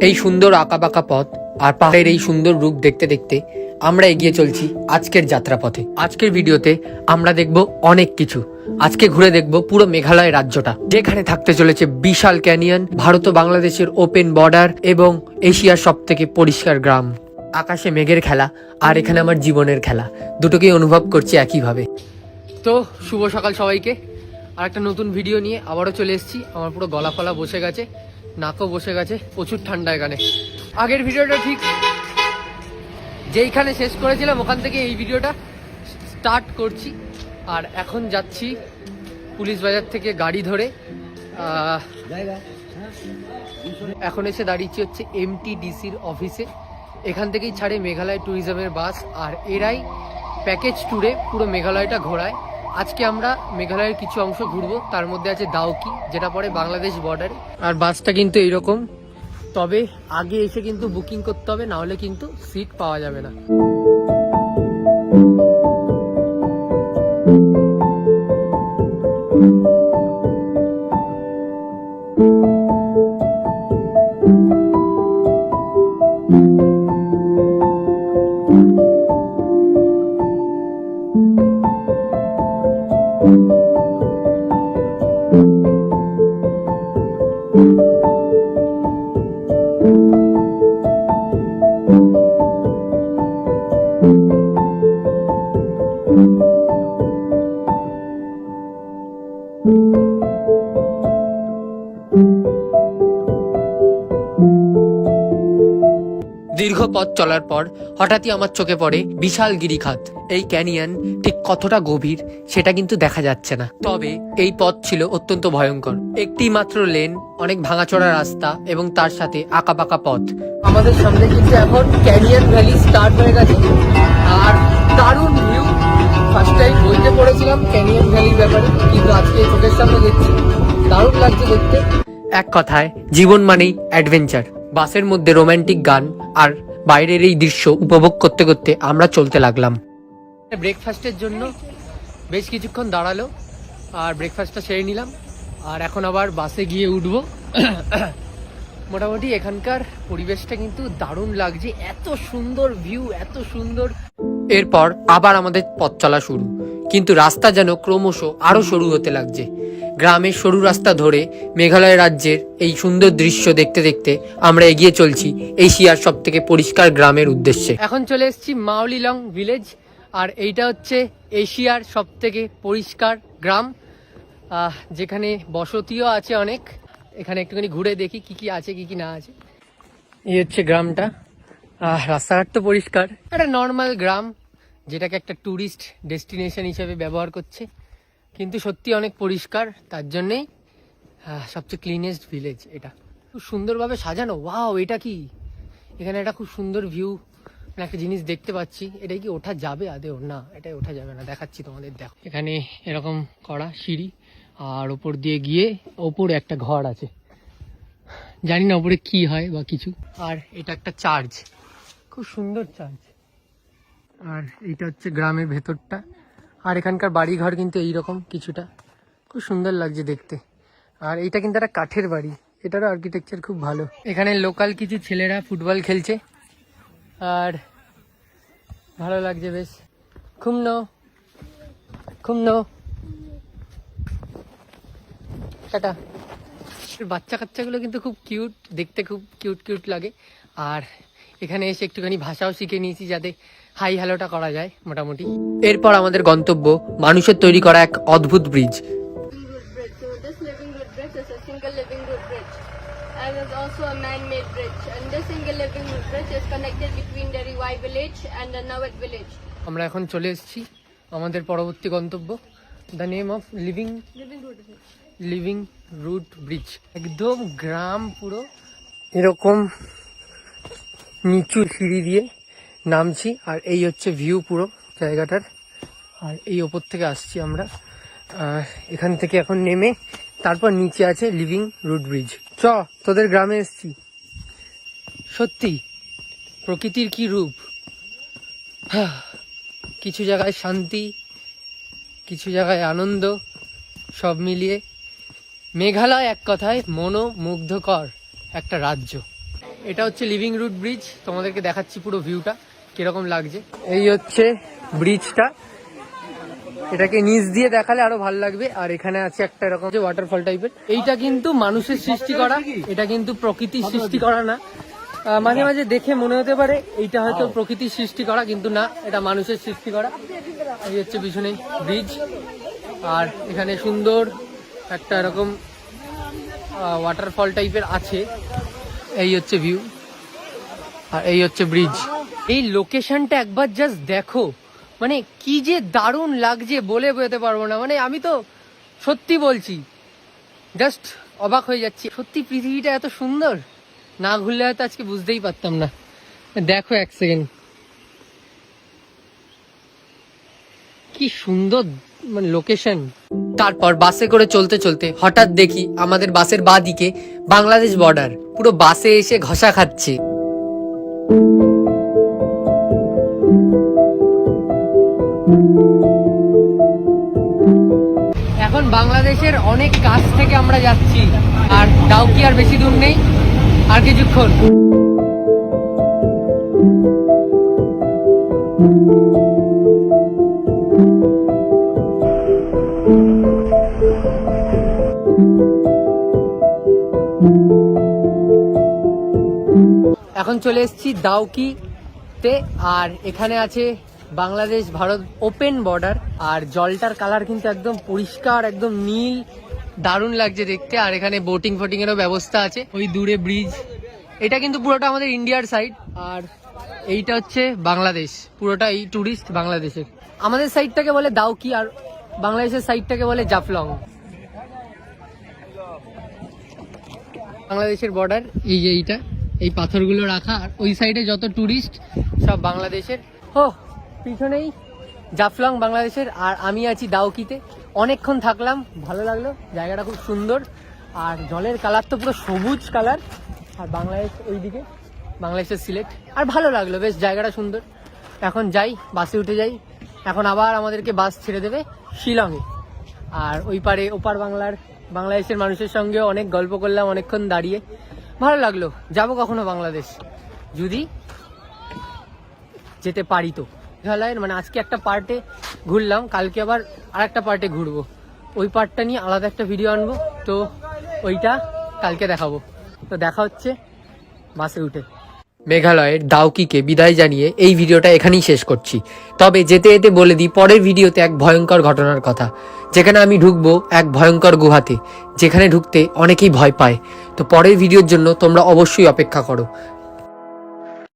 এই সুন্দর আঁকাবাঁকা পথ আর পাহাড়ের এই সুন্দর রূপ দেখতে দেখতে আমরা এগিয়ে চলছি আজকের যাত্রাপথে। আজকের ভিডিওতে আমরা দেখব অনেক কিছু। আজকে ঘুরে দেখব পুরো মেঘালয় রাজ্যটা, যেখানে থাকতে চলেছে বিশাল ক্যানিয়ন, ভারত ও বাংলাদেশের ওপেন বর্ডার এবং এশিয়ার সব থেকে পরিষ্কার গ্রাম। আকাশে মেঘের খেলা আর এখানে আমার জীবনের খেলা, দুটোকেই অনুভব করছি একইভাবে। তো শুভ সকাল সবাইকে। আর একটা নতুন ভিডিও নিয়ে আবারও চলে এসেছি। আমার পুরো গলা ফলা বসে গেছে, নাকও বসে গেছে, প্রচুর ঠান্ডা এখানে। আগের ভিডিওটা ঠিক যেইখানে শেষ করেছিলাম ওখান থেকে এই ভিডিওটা স্টার্ট করছি। আর এখন যাচ্ছি পুলিশ বাজার থেকে গাড়ি ধরে, এখন এসে দাঁড়িয়েছি হচ্ছে MTDCর অফিসে। এখান থেকেই ছাড়ে মেঘালয় ট্যুরিজমের বাস, আর এরাই প্যাকেজ ট্যুরে পুরো মেঘালয়টা ঘোরায়। আজকে আমরা মেঘালয়ের কিছু অংশ ঘুরবো, তার মধ্যে আছে দাউকি, যেটা পড়ে বাংলাদেশ বর্ডারে। আর বাসটা কিন্তু এইরকম, তবে আগে এসে কিন্তু বুকিং করতে হবে, না হলে কিন্তু সিট পাওয়া যাবে না। দীর্ঘ পথ চলার পর হঠাৎই আমার চোখে পড়ে বিশাল গিরিখাত। এই ক্যানিয়ন ঠিক কতটা গভীর সেটা কিন্তু দেখা যাচ্ছে না, তবে এই পথ ছিল অত্যন্ত ভয়ঙ্কর। একটি মাত্র লেন, অনেক ভাঙাচোরা রাস্তা এবং তার সাথে আঁকাবাঁকা পথ। আমাদের সামনে কিন্তু এখন ক্যানিয়ন ভ্যালি স্টার্ট হয়ে গেছে, আর দারুণ ভিউ। ফার্স্ট টাইম বইতে পড়েছিলাম ক্যানিয়ন ভ্যালির ব্যাপারে, কিন্তু আজকে চোখের সামনে দেখছি, দারুণ লাগছে দেখতে। এক কথায় জীবন মানেই অ্যাডভেঞ্চার। বাসের মধ্যে রোমান্টিক গান আর বাইরের এই দৃশ্য উপভোগ করতে করতে আমরা চলতে লাগলাম। ব্রেকফাস্টের জন্য বেশ কিছুক্ষণ দাঁড়ালো, আর ব্রেকফাস্টটা সেরে নিলাম। আর এখন আবার বাসে গিয়ে উঠবো। মোটামুটি এখানকার পরিবেশটা কিন্তু দারুণ লাগছে, এত সুন্দর ভিউ, এত সুন্দর। এরপর আবার আমাদের পথ চলা শুরু, কিন্তু রাস্তা যেন ক্রমশ আরো সরু হতে লাগছে। গ্রামের সরু রাস্তা ধরে মেঘালয় রাজ্যের এই সুন্দর দৃশ্য দেখতে দেখতে আমরা এগিয়ে চলছি এশিয়ার সব থেকে পরিষ্কার গ্রামের উদ্দেশ্যে। এখন চলে এসেছি মাওলিলং ভিলেজ, আর এইটা হচ্ছে এশিয়ার সব থেকে পরিষ্কার গ্রাম, যেখানে বসতিও আছে অনেক। এখানে একটুখানি ঘুরে দেখি কি কি আছে কি কি না আছে। এই হচ্ছে গ্রামটা। রাস্তাঘাট তো পরিষ্কার, একটা নর্মাল গ্রাম যেটাকে একটা ট্যুরিস্ট ডেস্টিনেশন হিসেবে ব্যবহার করছে, কিন্তু সত্যি অনেক পরিষ্কার, তার জন্যেই সবচেয়ে ক্লিনেস্ট ভিলেজ এটা। খুব সুন্দরভাবে সাজানো। ওয়াও, এটা কি? এখানে একটা খুব সুন্দর ভিউ, একটা জিনিস দেখতে পাচ্ছি। এটাই কি ওঠা যাবে আদেও? না, এটাই ওঠা যাবে না, দেখাচ্ছি তোমাদের। দেখো, এখানে এরকম করা সিঁড়ি, আর ওপর দিয়ে গিয়ে ওপরে একটা ঘর আছে, জানি না ওপরে কি হয় বা কিছু। আর এটা একটা চার্চ, খুব সুন্দর চার্চ। আর এইটা হচ্ছে গ্রামের ভেতরটা, আর এখানকার বাড়িঘর কিন্তু এইরকম কিছুটা, খুব সুন্দর লাগছে দেখতে। আর এইটা কিন্তু একটা কাঠের বাড়ি, এটারও আর্কিটেকচার খুব ভালো। এখানে লোকাল কিছু ছেলেরা ফুটবল খেলছে, আর ভালো লাগছে বেশ। খুমনো টাটা। বাচ্চা কাচ্চাগুলো কিন্তু খুব কিউট দেখতে, খুব কিউট কিউট লাগে। আর এখানে এসে একটুখানি ভাষাও শিখে নিয়েছি, যাতে হাই হ্যালোটা করা যায় মোটামুটি। এরপর আমাদের গন্তব্য মানুষের তৈরি করা এক অদ্ভুত ব্রিজ। আমরা এখন চলে এসেছি আমাদের পরবর্তী গন্তব্য, the name of living root bridge. একদম গ্রাম পুরো, এরকম নিচু সিঁড়ি দিয়ে নামছি, আর এই হচ্ছে ভিউ পুরো জায়গাটার। আর এই ওপর থেকে আসছি আমরা, এখান থেকে এখন নেমে তারপর নিচে আছে লিভিং রুট ব্রিজ। তোদের গ্রামে এসছি, সত্যি প্রকৃতির কি রূপ। কিছু জায়গায় শান্তি, কিছু জায়গায় আনন্দ, সব মিলিয়ে মেঘালয় এক কথায় মনোমুগ্ধকর একটা রাজ্য। এটা হচ্ছে লিভিং রুট ব্রিজ, তোমাদেরকে দেখাচ্ছি পুরো ভিউটা কিরকম লাগছে। এই হচ্ছে ব্রিজটা, এটাকে নিচ দিয়ে দেখালে আরো ভালো লাগবে। আর এখানে আছে একটা এরকম যে ওয়াটারফল টাইপের, এইটা কিন্তু মানুষের সৃষ্টি করা, এটা কিন্তু প্রকৃতির সৃষ্টি করা না। মাঝে মাঝে দেখে মনে হতে পারে এইটা হয়তো প্রকৃতির সৃষ্টি করা, কিন্তু না, এটা মানুষের সৃষ্টি করা। এই হচ্ছে পিছনে ব্রিজ, আর এখানে সুন্দর একটা এরকম ওয়াটারফল টাইপের আছে। এই হচ্ছে ভিউ, আর এই হচ্ছে ব্রিজ। এই লোকেশনটা একবার জাস্ট দেখো, মানে কি যে দারুণ লাগছে বলে বোঝাতে পারবো না। মানে আমি তো সত্যি বলছি, জাস্ট অবাক হয়ে যাচ্ছি। সত্যি পৃথিবীটা এত সুন্দর, না ঘুরলে হয়তো আজকে বুঝতেই পারতাম না। দেখো এক সেকেন্ড, কি সুন্দর মানে লোকেশন। তারপর বাসে করে চলতে চলতে হঠাৎ দেখি আমাদের বাসের বাঁ দিকে বাংলাদেশ বর্ডার, পুরো বাসে এসে ঘষা খাচ্ছে। এখন বাংলাদেশের অনেক কাছ থেকে আমরা যাচ্ছি, আর ডাউকি আর বেশি দূর নেই, আর কিছুক্ষণ। এখন চলে এসেছি ডাউকিতে, আর এখানে আছে বাংলাদেশ ভারত ওপেন বর্ডার। আর জলটার কালার কিন্তু একদম পরিষ্কার, একদম নীল, দারুণ লাগছে দেখতে। আর এখানে বোটিং ফোটিং এরও ব্যবস্থা আছে। ওই দূরে ব্রিজ, এটা কিন্তু পুরোটা আমাদের ইন্ডিয়ার সাইড, আর এইটা হচ্ছে বাংলাদেশ, পুরোটা এই টুরিস্ট বাংলাদেশের। আমাদের সাইডটাকে বলে ডাউকি, আর বাংলাদেশের সাইডটাকে বলে জাফলং। বাংলাদেশের বর্ডার এই যে এইটা, এই পাথরগুলো রাখা, আর ওই সাইডে যত টুরিস্ট সব বাংলাদেশের। পিছনেই জাফলং বাংলাদেশের, আর আমি আছি ডাউকিতে। অনেকক্ষণ থাকলাম, ভালো লাগলো, জায়গাটা খুব সুন্দর। আর জলের কালার তো পুরো সবুজ কালার, আর বাংলাদেশ ওইদিকে, বাংলাদেশের সিলেট। আর ভালো লাগলো, বেশ জায়গাটা সুন্দর। এখন যাই, বাসে উঠে যাই। এখন আবার আমাদেরকে বাস ছেড়ে দেবে শিলংয়ে। আর ওই পারে ওপার বাংলার বাংলাদেশের মানুষের সঙ্গে অনেক গল্প করলাম অনেকক্ষণ দাঁড়িয়ে, ভালো লাগলো। যাবো কখনো বাংলাদেশ, যদি যেতে পারি তো। মেঘালয়ের মানে আজকে একটা পার্টে ঘুরলাম, কালকে আবার আর একটা পার্টে ঘুরবো। ওই পার্টটা নিয়ে আলাদা একটা ভিডিও আনবো, তো ওইটা কালকে দেখাবো। তো দেখা হচ্ছে বাসে উঠে। মেঘালয়ের ডাউকিকে বিদায় জানিয়ে এই ভিডিওটা এখানেই শেষ করছি। তবে যেতে যেতে বলে দিই, পরের ভিডিওতে এক ভয়ঙ্কর ঘটনার কথা, যেখানে আমি ঢুকবো এক ভয়ঙ্কর গুহাতে, যেখানে ঢুকতে অনেকেই ভয় পায়। তো পরের ভিডিওর জন্য তোমরা অবশ্যই অপেক্ষা করো।